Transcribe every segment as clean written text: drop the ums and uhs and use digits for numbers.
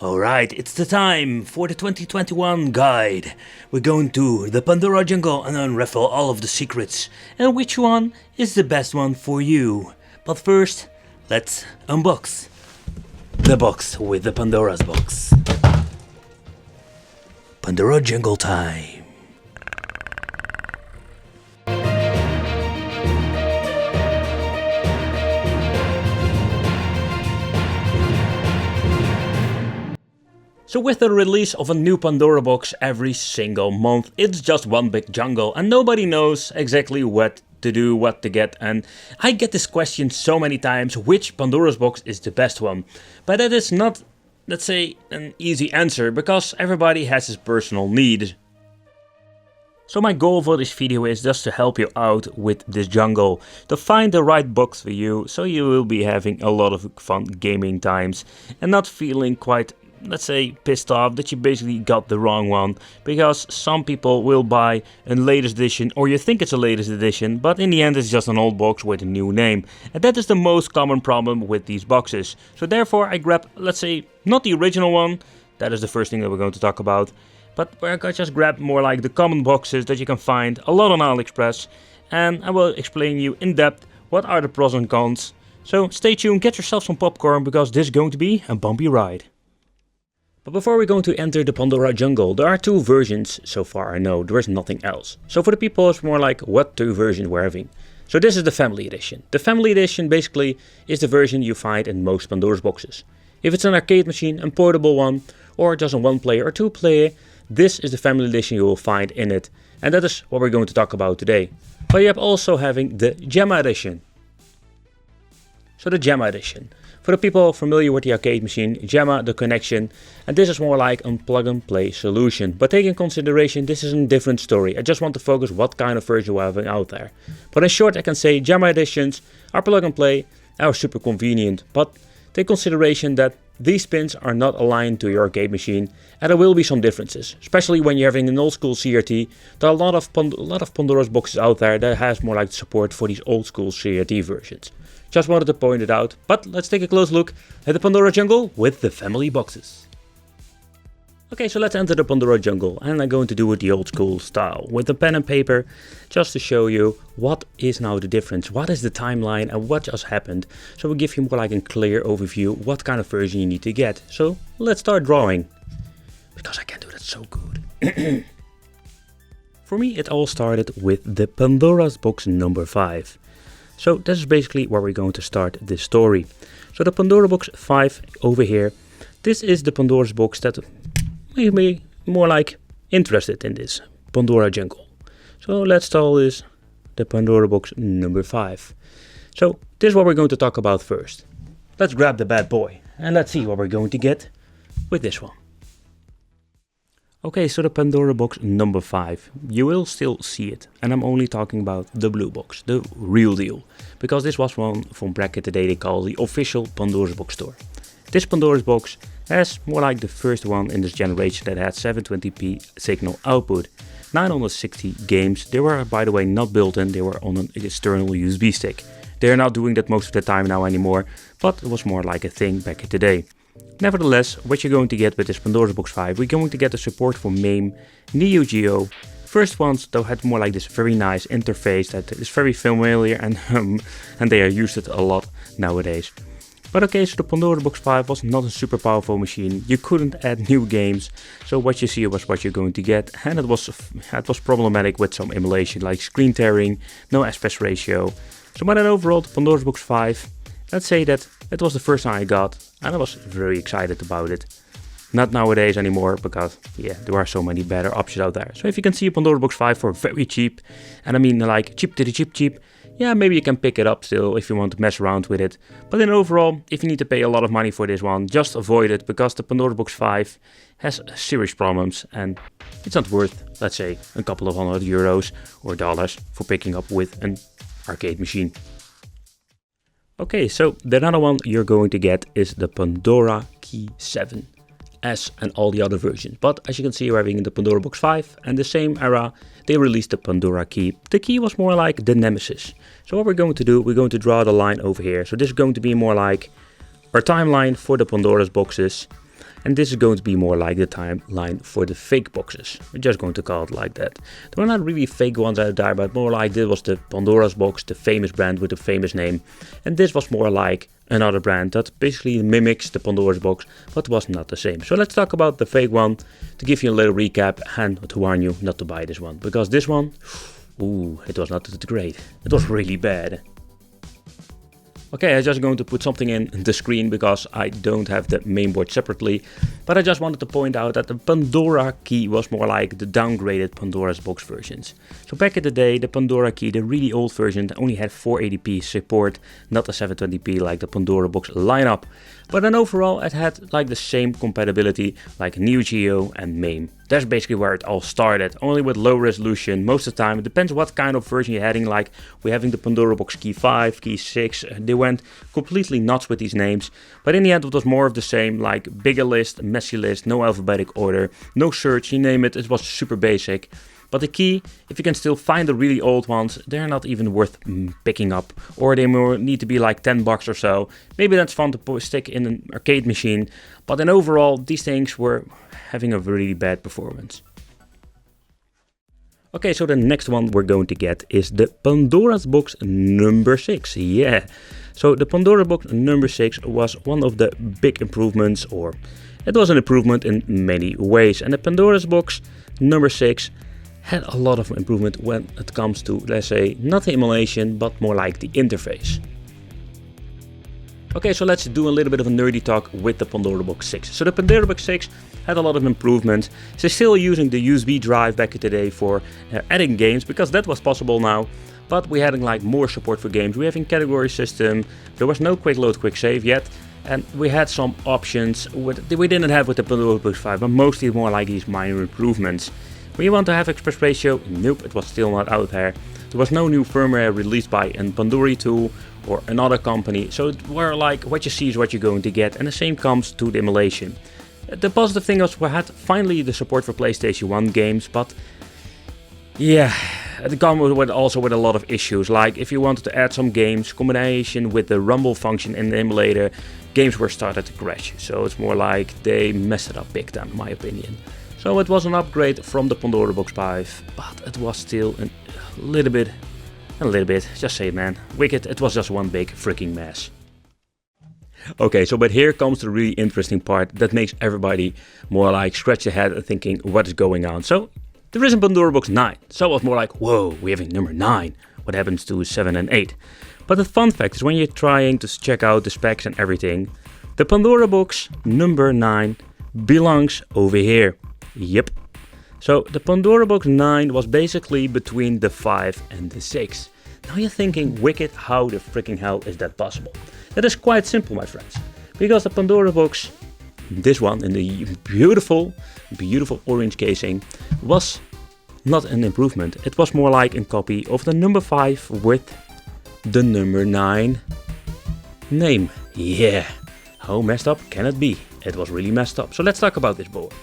Alright, it's the time for the 2021 guide. We're going to the Pandora jungle and unravel all of the secrets. And which one is the best one for you? But first, let's unbox the box with the Pandora's box. Pandora jungle time. So with the release of a new Pandora box every single month, it's just one big jungle and nobody knows exactly what to do, what to get. And I get this question so many times, which Pandora's box is the best one? But that is not, let's say, an easy answer, because everybody has his personal need. So my goal for this video is just to help you out with this jungle, to find the right box for you, so you will be having a lot of fun gaming times and not feeling quite, let's say, pissed off that you basically got the wrong one, because some people will buy a latest edition, or you think it's a latest edition, but in the end it's just an old box with a new name. And that is the most common problem with these boxes. So therefore I grab, let's say, not the original one, that is the first thing that we're going to talk about, but I just grab more like the common boxes that you can find a lot on AliExpress, and I will explain you in depth what are the pros and cons. So stay tuned, get yourself some popcorn, because this is going to be a bumpy ride. But before we're going to enter the Pandora jungle, there are two versions so far I know, there is nothing else. So for the people it's more like what two versions we're having. So this is the family edition. The family edition basically is the version you find in most Pandora's boxes. If it's an arcade machine, a portable one, or just a one player or two player, this is the family edition you will find in it. And that is what we're going to talk about today. But you have also having the Gemma edition. So the Gemma edition. For the people familiar with the arcade machine, Gemma, the connection, and this is more like a plug and play solution. But take in consideration, this is a different story. I just want to focus what kind of version we're having out there. But in short, I can say Gemma editions are plug and play, are super convenient. But take consideration that these pins are not aligned to your arcade machine, and there will be some differences. Especially when you're having an old school CRT, there are a lot of Pandora's boxes out there that has more like support for these old school CRT versions. Just wanted to point it out, but let's take a close look at the Pandora jungle with the family boxes. Okay, so let's enter the Pandora jungle, and I'm going to do it the old school style with a pen and paper, just to show you what is now the difference, what is the timeline and what just happened. So we'll give you more like a clear overview what kind of version you need to get. So let's start drawing, because I can do that so good. For me it all started with the Pandora's box number 5. So this is basically where we're going to start this story. So the Pandora box 5 over here, this is the Pandora's box that made me more like interested in this Pandora jungle. So let's call this the Pandora box number 5. So this is what we're going to talk about first. Let's grab the bad boy and let's see what we're going to get with this one. Okay, so the Pandora box number 5, you will still see it, and I'm only talking about the blue box, the real deal, because this was one from back in the day they call the official Pandora's box store. This Pandora's box has more like the first one in this generation that had 720p signal output, 960 games. They were, by the way, not built in, they were on an external USB stick. They are not doing that most of the time now anymore, but it was more like a thing back in the day. Nevertheless, what you're going to get with this Pandora's box 5, we're going to get the support for MAME, Neo Geo. First ones though had more like this very nice interface that is very familiar, and they are used it a lot nowadays. But okay, so the Pandora box 5 was not a super powerful machine, you couldn't add new games, so what you see was what you're going to get, and it was problematic with some emulation like screen tearing, no aspect ratio. So but then overall the Pandora's box 5, let's say that it was the first one I got, and I was very excited about it. Not nowadays anymore, because yeah, there are so many better options out there. So if you can see a Pandora box 5 for very cheap, and I mean like cheap to the cheap, yeah, maybe you can pick it up still if you want to mess around with it. But then overall, if you need to pay a lot of money for this one, just avoid it, because the Pandora box 5 has serious problems, and it's not worth, let's say, a couple of €100 or dollars for picking up with an arcade machine. Okay, so the other one you're going to get is the Pandora Key 7, as and all the other versions. But as you can see, we're having the Pandora box 5, and the same era they released the Pandora Key. The key was more like the nemesis. So what we're going to do, we're going to draw the line over here. So this is going to be more like our timeline for the Pandora's boxes. and this is going to be more like the timeline for the fake boxes. We're just going to call it like that. There were not really fake ones out there, but more like this was the Pandora's box, the famous brand with a famous name, and this was more like another brand that basically mimics the Pandora's box, but was not the same. So let's talk about the fake one to give you a little recap and to warn you not to buy this one, because this one, ooh, it was not that great. It was really bad. Okay, I'm just going to put something in the screen because I don't have the mainboard separately, but I just wanted to point out that the Pandora Key was more like the downgraded Pandora's box versions. So back in the day, the Pandora Key, the really old version, only had 480p support, not the 720p like the Pandora box lineup. But then overall it had like the same compatibility like Neo Geo and MAME. That's basically where it all started, only with low resolution most of the time. It depends what kind of version you're having, like we're having the Pandora box Key 5, Key 6, they went completely nuts with these names. But in the end it was more of the same, like bigger list, messy list, no alphabetic order, no search, you name it, it was super basic. But the Key, if you can still find the really old ones, they're not even worth picking up. Or they more need to be like 10 bucks or so. Maybe that's fun to stick in an arcade machine. But in overall, these things were having a really bad performance. Okay, so the next one we're going to get is the Pandora's box number 6. Yeah. So the Pandora box number 6 was one of the big improvements, or it was an improvement in many ways. And the Pandora's box number 6 had a lot of improvement when it comes to, let's say, not the emulation, but more like the interface. Okay, so let's do a little bit of a nerdy talk with the Pandora box 6. So the Pandora box 6 had a lot of improvements. They're still using the USB drive back in the day for adding games, because that was possible now. But we had like more support for games. We have a category system. There was no quick load, quick save yet. And we had some options that we didn't have with the Pandora box 5, but mostly more like these minor improvements. When you want to have express ratio, nope, it was still not out there. There was no new firmware released by a Pandora tool or another company, so it were like what you see is what you're going to get, and the same comes to the emulation. The positive thing was we had finally the support for PlayStation 1 games, but yeah, it comes also with a lot of issues, like if you wanted to add some games, combination with the rumble function in the emulator, games were started to crash, so it's more like they messed it up big time in my opinion. So it was an upgrade from the Pandora box 5, but it was still a little bit, just say it man, Wicked, it was just one big freaking mess. Okay, so but here comes the really interesting part that makes everybody more like scratch their head and thinking what is going on. So there is a Pandora box 9, so it was more like, whoa, we have a number 9, what happens to 7 and 8? But the fun fact is when you're trying to check out the specs and everything, the Pandora box number 9 belongs over here. Yep. So the Pandora box 9 was basically between the 5 and the 6. Now you're thinking, Wicked, how the freaking hell is that possible? That is quite simple, my friends. Because the Pandora box, this one in the beautiful orange casing, was not an improvement. It was more like a copy of the number 5 with the number 9 name. Yeah. How messed up can it be? It was really messed up. So let's talk about this board.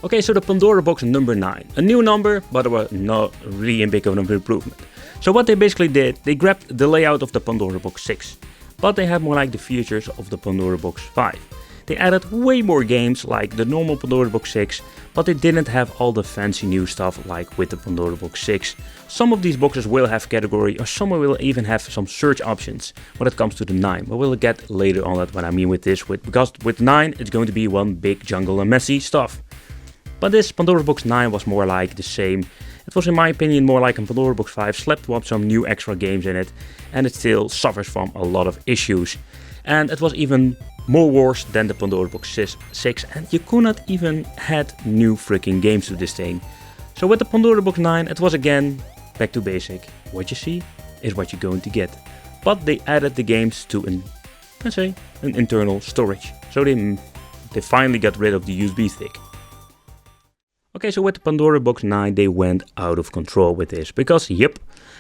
Okay, so the Pandora box number 9. A new number, but it was not really a big of an improvement. So what they basically did, they grabbed the layout of the Pandora box 6. But they had more like the features of the Pandora box 5. They added way more games like the normal Pandora box 6, but they didn't have all the fancy new stuff like with the Pandora box 6. Some of these boxes will have category, or some will even have some search options when it comes to the 9. But we'll get later on that what I mean with this, because with 9 it's going to be one big jungle and messy stuff. But this Pandora box 9 was more like the same. It was in my opinion more like a Pandora box 5 slapped up some new extra games in it, and it still suffers from a lot of issues. And it was even more worse than the Pandora box 6, and you could not even add new freaking games to this thing. So with the Pandora box 9 it was again back to basic. What you see is what you're going to get. But they added the games to an internal storage. So they finally got rid of the USB stick. Okay, so with the Pandora box 9 they went out of control with this, because yep,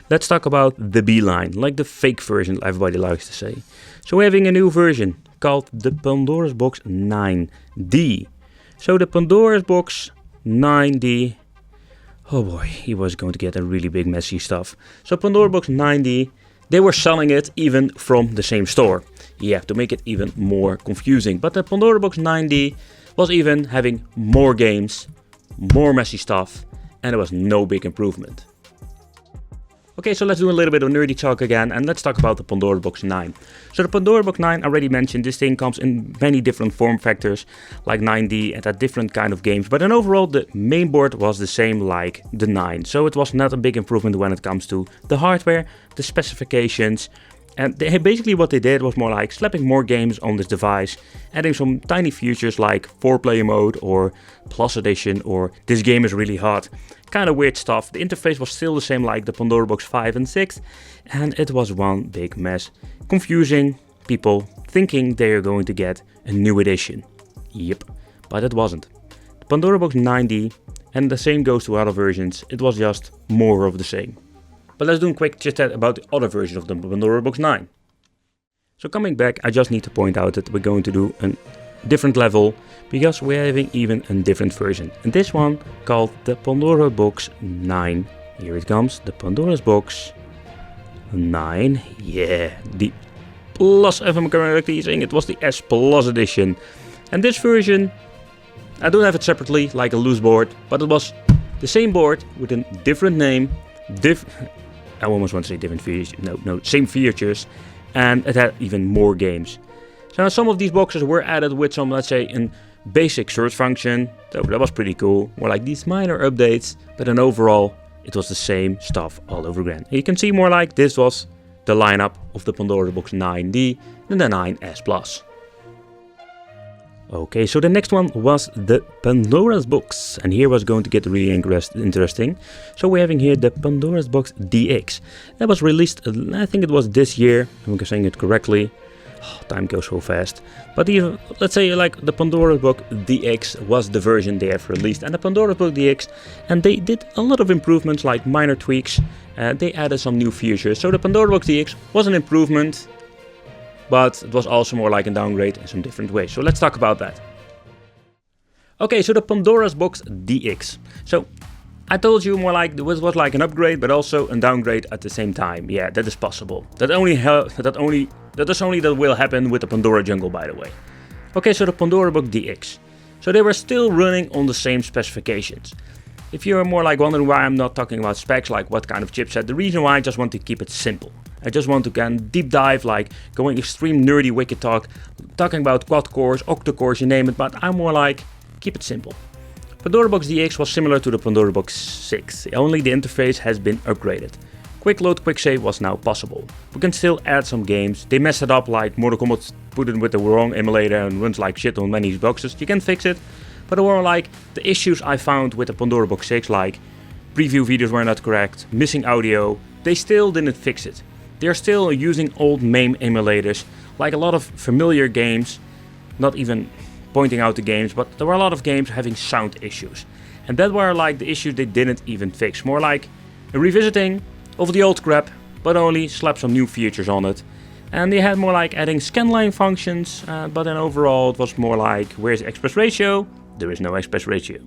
let's talk about the B line, like the fake version everybody likes to say. So we're having a new version called the Pandora's box 9D. So the Pandora's box 9D, oh boy, he was going to get a really big messy stuff. So Pandora box 9D, they were selling it even from the same store. Yeah, to make it even more confusing. But the Pandora box 9D was even having more games, more messy stuff, and there was no big improvement. Okay, so let's do a little bit of nerdy talk again, and let's talk about the Pandora Box 9. So the Pandora Box 9, I already mentioned, this thing comes in many different form factors, like 9D and different kind of games. But then overall, the main board was the same like the 9. So it was not a big improvement when it comes to the hardware, the specifications. And basically what they did was more like slapping more games on this device, adding some tiny features like 4-player mode or Plus Edition or this game is really hot. Kind of weird stuff. The interface was still the same like the Pandora Box 5 and 6, and it was one big mess. Confusing people thinking they are going to get a new edition. Yep, but it wasn't. The Pandora Box 9D, and the same goes to other versions, it was just more of the same. But let's do a quick chit chat about the other version of the Pandora Box 9. So coming back, I just need to point out that we're going to do a different level because we're having even a different version. And this one called the Pandora Box 9. Here it comes, the Pandora's Box 9. Yeah, the Plus, if I'm correctly saying, it was the S Plus edition. And this version, I don't have it separately like a loose board, but it was the same board with a different name, I almost want to say different features, no, same features, and it had even more games. So some of these boxes were added with some, let's say, a basic search function, so that was pretty cool, more like these minor updates, but then overall, it was the same stuff all over again. And you can see more like this was the lineup of the Pandora Box 9D and the 9S Plus. Okay, so the next one was the Pandora's Box, and here was going to get really interesting. So we're having here the Pandora's Box DX. That was released, I think it was this year, if I'm saying it correctly. Oh, time goes so fast. But even, let's say like the Pandora's Box DX was the version they have released, and the Pandora's Box DX, and they did a lot of improvements like minor tweaks, they added some new features. So the Pandora Box DX was an improvement, but it was also more like a downgrade in some different ways. So let's talk about that. Okay, so the Pandora's Box DX. So I told you more like it was like an upgrade, but also a downgrade at the same time. Yeah, that is possible. That will happen with the Pandora Jungle, by the way. Okay, so the Pandora Box DX. So they were still running on the same specifications. If you're more like wondering why I'm not talking about specs, like what kind of chipset, the reason why I just want to keep it simple. I just want to kind of deep dive, like going extreme nerdy wicked talk, talking about quad cores, octa cores, you name it, but I'm more like, keep it simple. Pandora Box DX was similar to the Pandora Box 6, only the interface has been upgraded. Quick load, quick save was now possible. We can still add some games. They messed it up like Mortal Kombat put it with the wrong emulator and runs like shit on many boxes. You can fix it, but there were like the issues I found with the Pandora Box 6, like preview videos were not correct, missing audio, they still didn't fix it. They're still using old MAME emulators, like a lot of familiar games, not even pointing out the games, but there were a lot of games having sound issues. And that were like the issues they didn't even fix. More like a revisiting of the old crap, but only slap some new features on it. And they had more like adding scanline functions, but then overall it was more like, where's the express ratio? There is no express ratio.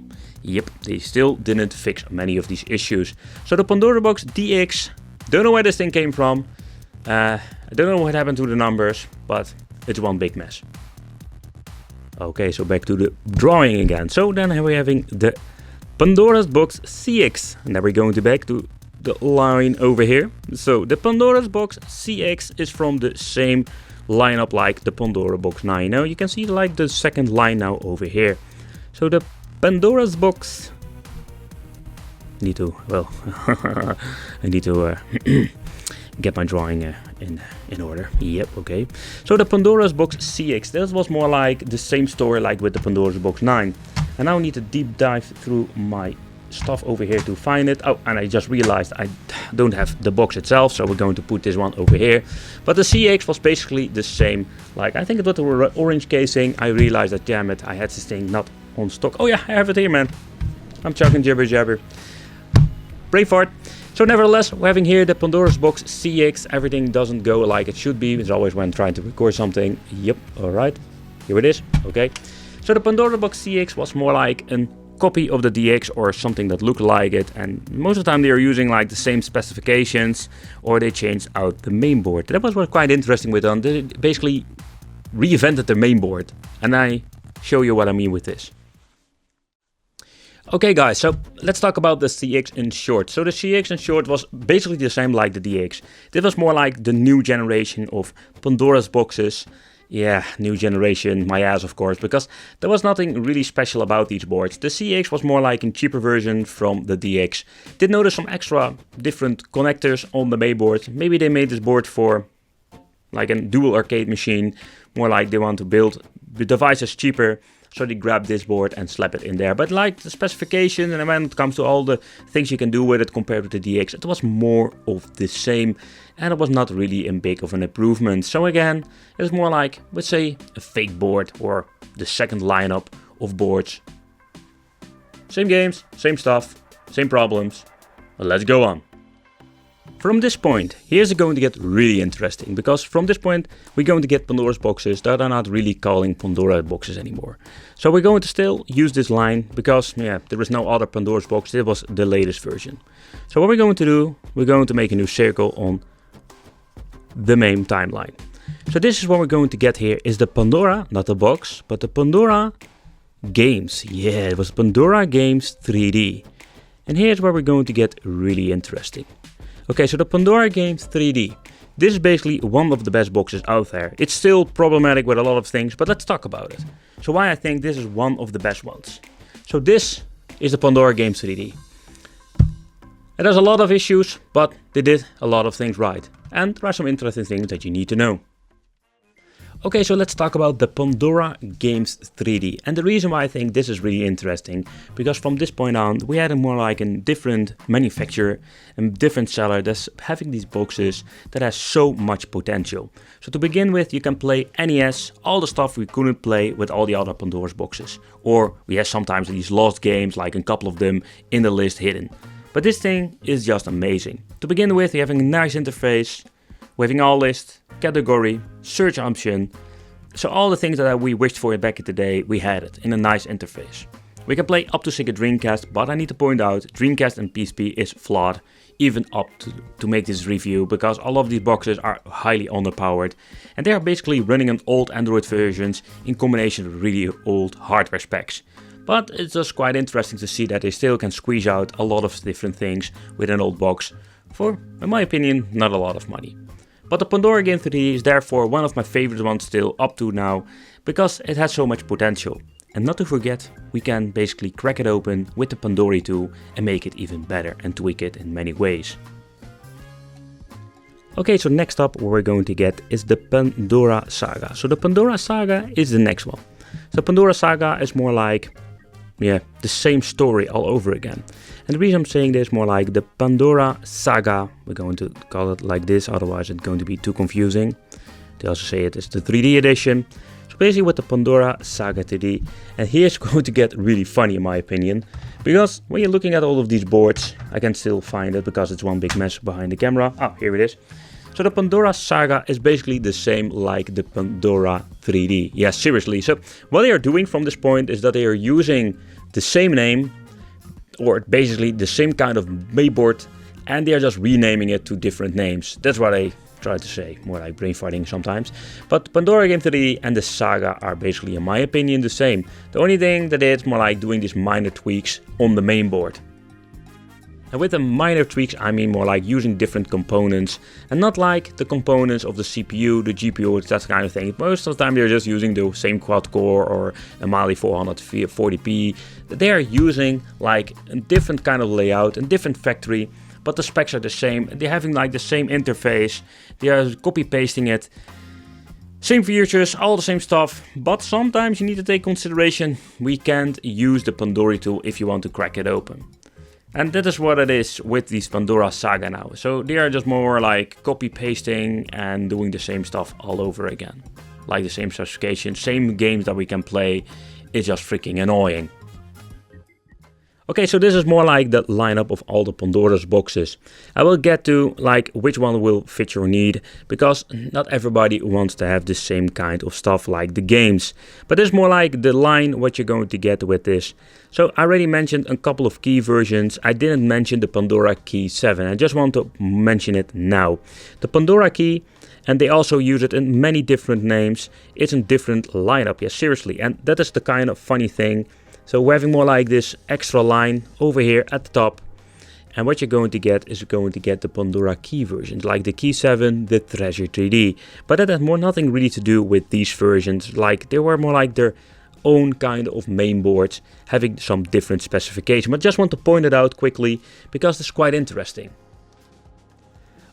Yep, they still didn't fix many of these issues. So the Pandora Box DX, don't know where this thing came from. I don't know what happened to the numbers, but it's one big mess. Okay, so back to the drawing again. So then we're having the Pandora's Box CX, and then we're going back to the line over here. So the Pandora's Box CX is from the same lineup like the Pandora Box 9. Now you can see like the second line now over here. So the Pandora's Box, I need to get my drawing in order. Yep, okay. So the Pandora's Box CX, this was more like the same story like with the Pandora's Box 9. And now I need to deep dive through my stuff over here to find it. Oh, and I just realized I don't have the box itself, so we're going to put this one over here. But the CX was basically the same. Like, I think it was the orange casing. I realized that, damn it, I had this thing not on stock. Oh yeah, I have it here, man. I'm talking jibber jabber. Brave for it. So nevertheless, we're having here the Pandora's Box CX. Everything doesn't go like it should be. It's always when trying to record something. Yep, alright. Here it is. Okay. So the Pandora Box CX was more like a copy of the DX or something that looked like it. And most of the time they are using like the same specifications, or they changed out the main board. That was quite interesting with them. They basically reinvented the main board. And I show you what I mean with this. Okay guys, so let's talk about the CX in short. So the CX in short was basically the same like the DX. This was more like the new generation of Pandora's boxes. Yeah, new generation, my ass of course, because there was nothing really special about these boards. The CX was more like a cheaper version from the DX. Did notice some extra different connectors on the main board. Maybe they made this board for like a dual arcade machine, more like they want to build the devices cheaper. So they grab this board and slap it in there. But like the specification and when it comes to all the things you can do with it compared to the DX, it was more of the same. And it was not really a big of an improvement. So again, it's more like, let's say, a fake board or the second lineup of boards. Same games, same stuff, same problems. But let's go on. From this point, here's it going to get really interesting, because from this point we're going to get Pandora's boxes that are not really calling Pandora boxes anymore. So we're going to still use this line because yeah, there is no other Pandora's box, it was the latest version. So what we're going to do, we're going to make a new circle on the main timeline. So this is what we're going to get here is the Pandora, not the box, but the Pandora Games. Yeah, it was Pandora Games 3D. And here's where we're going to get really interesting. Okay, so the Pandora Games 3D. This is basically one of the best boxes out there. It's still problematic with a lot of things, but let's talk about it. So why I think this is one of the best ones. So this is the Pandora Games 3D. It has a lot of issues, but they did a lot of things right. And there are some interesting things that you need to know. Okay, so let's talk about the Pandora Games 3D. And the reason why I think this is really interesting, because from this point on, we had a more like a different manufacturer and different seller that's having these boxes that has so much potential. So to begin with, you can play NES, all the stuff we couldn't play with all the other Pandora's boxes. Or we have sometimes these lost games, like a couple of them in the list hidden. But this thing is just amazing. To begin with, you're having a nice interface, we're having all list, category, search option. So all the things that we wished for back in the day, we had it in a nice interface. We can play up to Sega Dreamcast, but I need to point out Dreamcast and PSP is flawed, even up to make this review, because all of these boxes are highly underpowered and they are basically running on old Android versions in combination with really old hardware specs. But it's just quite interesting to see that they still can squeeze out a lot of different things with an old box for, in my opinion, not a lot of money. But the Pandora Game 3D is therefore one of my favorite ones still up to now, because it has so much potential. And not to forget, we can basically crack it open with the Pandora tool and make it even better and tweak it in many ways. Okay, so next up what we're going to get is the Pandora Saga. So the Pandora Saga is the next one. So Pandora Saga is more like, yeah, the same story all over again. And the reason I'm saying this more like the Pandora Saga, we're going to call it like this, otherwise it's going to be too confusing. They also say it is the 3D edition. So basically with the Pandora Saga 3D, and here's going to get really funny in my opinion, because when you're looking at all of these boards, I can still find it because it's one big mess behind the camera. Oh, here it is. So the Pandora Saga is basically the same like the Pandora 3D. Yeah, seriously. So what they are doing from this point is that they are using the same name, or basically the same kind of mainboard, and they are just renaming it to different names. That's what I try to say, more like brain farting sometimes. But Pandora Game 3D and the Saga are basically, in my opinion, the same. The only thing that it's more like doing these minor tweaks on the mainboard. And with the minor tweaks, I mean more like using different components and not like the components of the CPU, the GPU, that kind of thing. Most of the time they're just using the same quad core or a Mali 440p. They are using like a different kind of layout and different factory, but the specs are the same. They're having like the same interface. They are copy pasting it. Same features, all the same stuff, but sometimes you need to take consideration. We can't use the Pandora tool if you want to crack it open. And that is what it is with these Pandora Saga now. So they are just more like copy pasting and doing the same stuff all over again. Like the same specifications, same games that we can play. It's just freaking annoying. Okay, so this is more like the lineup of all the Pandora's boxes. I will get to like which one will fit your need, because not everybody wants to have the same kind of stuff like the games. But it's more like the line what you're going to get with this. So I already mentioned a couple of key versions. I didn't mention the Pandora Key 7. I just want to mention it now. The Pandora Key and they also use it in many different names. It's a different lineup, yeah, seriously, and that is the kind of funny thing. So we're having more like this extra line over here at the top, and what you're going to get is you're going to get the Pandora Key versions, like the Key 7, the Treasure 3D, but that has nothing really to do with these versions. Like, they were more like their own kind of main boards, having some different specification, but just want to point it out quickly because it's quite interesting.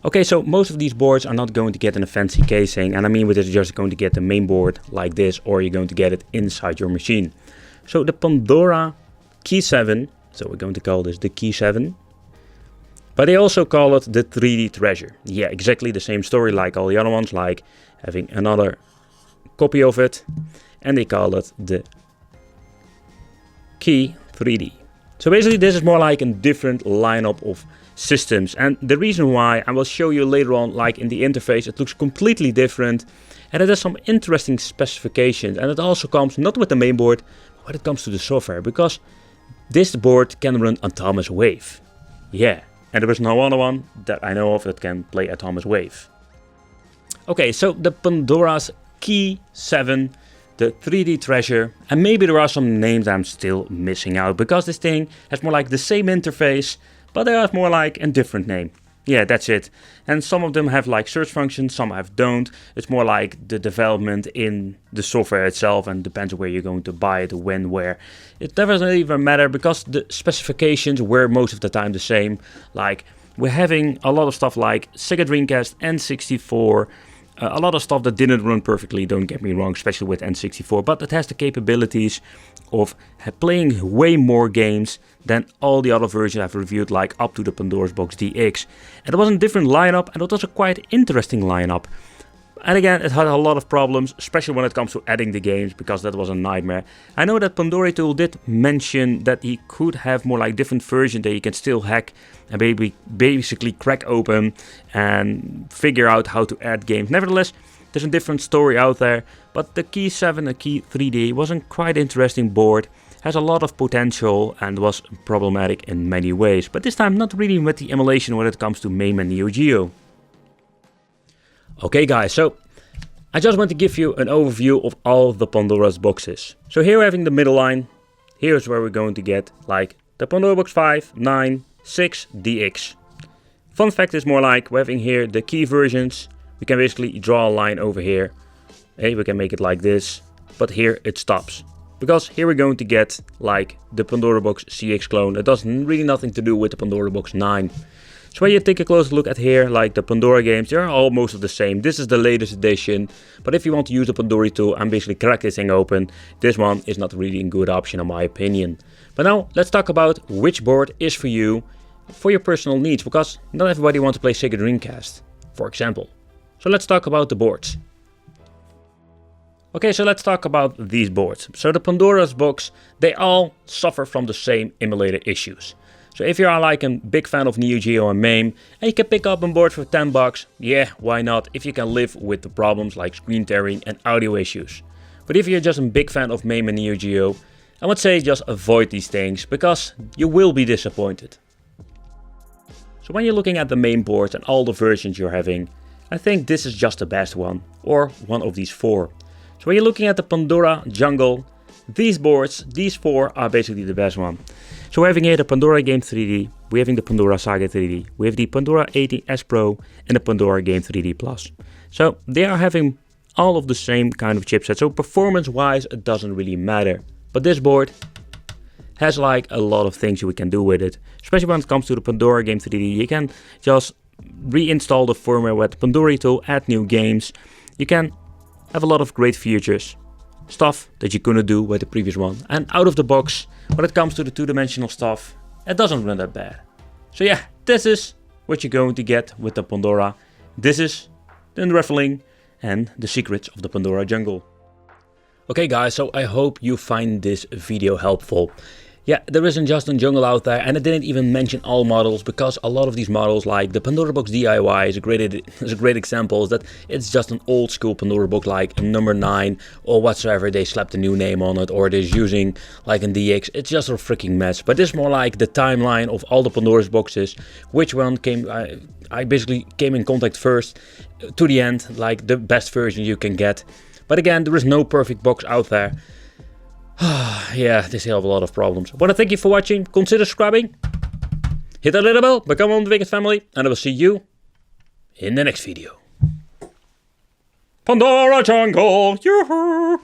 Okay, so most of these boards are not going to get in a fancy casing, and I mean with it, you're just going to get the main board like this, or you're going to get it inside your machine. So the Pandora Key 7, so we're going to call this the Key 7, but they also call it the 3D Treasure. Yeah, exactly the same story like all the other ones, like having another copy of it, and they call it the Key 3D. So basically this is more like a different lineup of systems, and the reason why I will show you later on, like in the interface, it looks completely different and it has some interesting specifications, and it also comes not with the main board but when it comes to the software, because this board can run Atomic Wave. Yeah, and there is no other one that I know of that can play Atomic Wave. Okay, so the Pandora's Key 7, the 3D Treasure, and maybe there are some names I'm still missing out, because this thing has more like the same interface, but they have more like a different name. Yeah, that's it. And some of them have like search functions, some have don't. It's more like the development in the software itself, and depends on where you're going to buy it, when, where. It doesn't even matter, because the specifications were most of the time the same. Like, we're having a lot of stuff like Sega Dreamcast, N64, a lot of stuff that didn't run perfectly, don't get me wrong, especially with N64, but it has the capabilities of playing way more games than all the other versions I've reviewed, like up to the Pandora's Box DX. And it was a different lineup, and it was a quite interesting lineup. And again, it had a lot of problems, especially when it comes to adding the games, because that was a nightmare. I know that Pandora Tool did mention that he could have more like different versions that you can still hack and basically crack open and figure out how to add games. Nevertheless, there's a different story out there, but the Key 7 and Key 3D was a quite interesting board, has a lot of potential and was problematic in many ways, but this time not really with the emulation when it comes to MAME and Neo Geo. Okay guys, so I just want to give you an overview of all of the Pandora's boxes. So here we're having the middle line. Here's where we're going to get like the Pandora Box 5, 9, 6, DX. Fun fact is more like we're having here the key versions. We can basically draw a line over here. Hey, we can make it like this, but here it stops. Because here we're going to get like the Pandora Box CX clone. It does really nothing to do with the Pandora Box 9. So when you take a closer look at here, like the Pandora games, they are all most of the same. This is the latest edition, but if you want to use the Pandora tool and basically crack this thing open, this one is not really a good option in my opinion. But now let's talk about which board is for you, for your personal needs, because not everybody wants to play Sega Dreamcast, for example. So let's talk about the boards. Okay, so let's talk about these boards. So the Pandora's Box, they all suffer from the same emulator issues. So if you are like a big fan of Neo Geo and MAME, and you can pick up a board for 10 bucks, yeah, why not, if you can live with the problems like screen tearing and audio issues. But if you're just a big fan of MAME and Neo Geo, I would say just avoid these things, because you will be disappointed. So when you're looking at the main board and all the versions you're having, I think this is just the best one, or one of these four. So when you're looking at the Pandora Jungle, these boards, these four are basically the best one. So we're having here the Pandora Game 3D, we're having the Pandora Saga 3D, we have the Pandora 80S Pro and the Pandora Game 3D Plus. So they are having all of the same kind of chipset, so performance wise it doesn't really matter. But this board has like a lot of things we can do with it, especially when it comes to the Pandora Game 3D. You can just reinstall the firmware with the Pandora tool, add new games. You can have a lot of great features, stuff that you couldn't do with the previous one. And out of the box, when it comes to the two-dimensional stuff, it doesn't run that bad. So yeah, this is what you're going to get with the Pandora. This is the unraveling and the secrets of the Pandora Jungle. Okay guys, so I hope you find this video helpful. Yeah, there isn't just a jungle out there, and I didn't even mention all models, because a lot of these models, like the Pandora box DIY is a great example, is that it's just an old school Pandora box, like a number 9 or whatsoever. They slapped a new name on it, or they're using like an DX. It's just a freaking mess. But it's more like the timeline of all the Pandora's boxes, which one came. I basically came in contact first to the end, like the best version you can get. But again, there is no perfect box out there. Yeah, they still have a lot of problems. I want to thank you for watching. Consider subscribing. Hit that little bell. Become one of the biggest family. And I will see you in the next video. Pandora Jungle. Yoo-hoo!